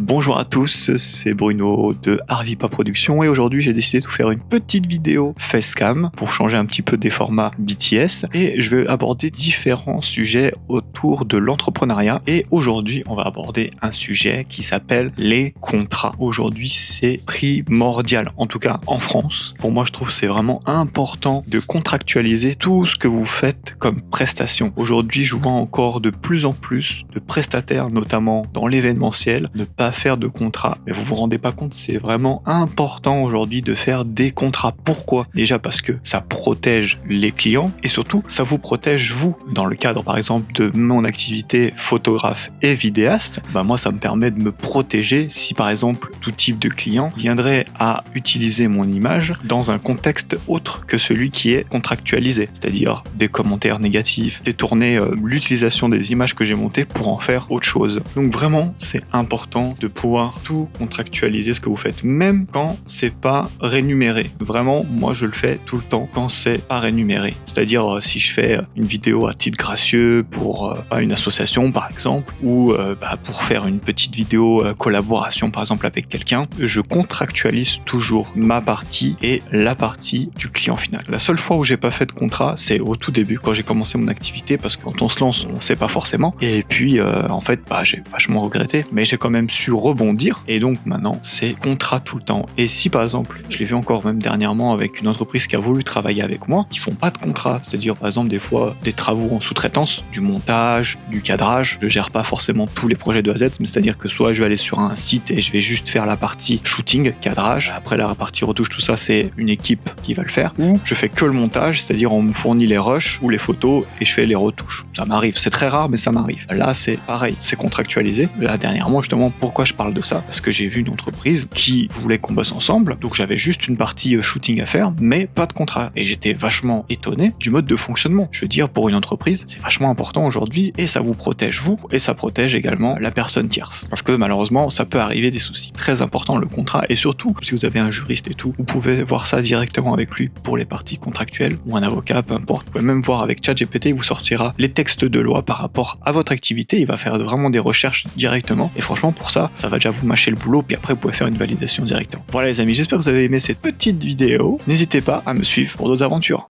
Bonjour à tous, c'est Bruno de Arvipa Productions et aujourd'hui j'ai décidé de vous faire une petite vidéo facecam pour changer un petit peu des formats BTS et je vais aborder différents sujets autour de l'entrepreneuriat et aujourd'hui on va aborder un sujet qui s'appelle les contrats. Aujourd'hui c'est primordial, en tout cas en France. Pour moi je trouve que c'est vraiment important de contractualiser tout ce que vous faites comme prestation. Aujourd'hui je vois encore de plus en plus de prestataires, notamment dans l'événementiel, ne pas faire de contrat. Mais vous vous rendez pas compte, c'est vraiment important aujourd'hui de faire des contrats. Pourquoi ? Déjà parce que ça protège les clients et surtout ça vous protège vous. Dans le cadre par exemple de mon activité photographe et vidéaste, moi ça me permet de me protéger si par exemple tout type de client viendrait à utiliser mon image dans un contexte autre que celui qui est contractualisé, c'est-à-dire des commentaires négatifs, détourner l'utilisation des images que j'ai montées pour en faire autre chose. Donc vraiment c'est important de pouvoir tout contractualiser ce que vous faites, même quand c'est pas rémunéré. Vraiment, moi je le fais tout le temps quand c'est pas rémunéré. C'est-à-dire si je fais une vidéo à titre gracieux pour une association par exemple, ou pour faire une petite vidéo collaboration par exemple avec quelqu'un, je contractualise toujours ma partie et la partie du client final. La seule fois où j'ai pas fait de contrat, c'est au tout début quand j'ai commencé mon activité, parce que quand on se lance, on sait pas forcément. Et puis en fait, j'ai vachement regretté, mais j'ai quand même su rebondir et donc maintenant c'est contrat tout le temps. Et si par exemple, je l'ai vu encore même dernièrement avec une entreprise qui a voulu travailler avec moi, ils font pas de contrat, c'est-à-dire par exemple des fois des travaux en sous-traitance, du montage, du cadrage, je gère pas forcément tous les projets de A à Z, mais c'est-à-dire que soit je vais aller sur un site et je vais juste faire la partie shooting, cadrage, après la partie retouche, tout ça c'est une équipe qui va le faire, ou je fais que le montage, c'est-à-dire on me fournit les rushs ou les photos et je fais les retouches. Ça m'arrive, c'est très rare mais ça m'arrive. Là c'est pareil, c'est contractualisé. Là dernièrement justement, pourquoi je parle de ça ? Parce que j'ai vu une entreprise qui voulait qu'on bosse ensemble, donc j'avais juste une partie shooting à faire, mais pas de contrat. Et j'étais vachement étonné du mode de fonctionnement. Je veux dire, pour une entreprise, c'est vachement important aujourd'hui, et ça vous protège vous, et ça protège également la personne tierce. Parce que malheureusement, ça peut arriver des soucis. Très important le contrat, et surtout, si vous avez un juriste et tout, vous pouvez voir ça directement avec lui pour les parties contractuelles, ou un avocat, peu importe. Vous pouvez même voir avec ChatGPT, il vous sortira les textes de loi par rapport à votre activité, il va faire vraiment des recherches directement, et franchement, pour ça va déjà vous mâcher le boulot, puis après vous pouvez faire une validation directement. Voilà les amis, j'espère que vous avez aimé cette petite vidéo. N'hésitez pas à me suivre pour d'autres aventures.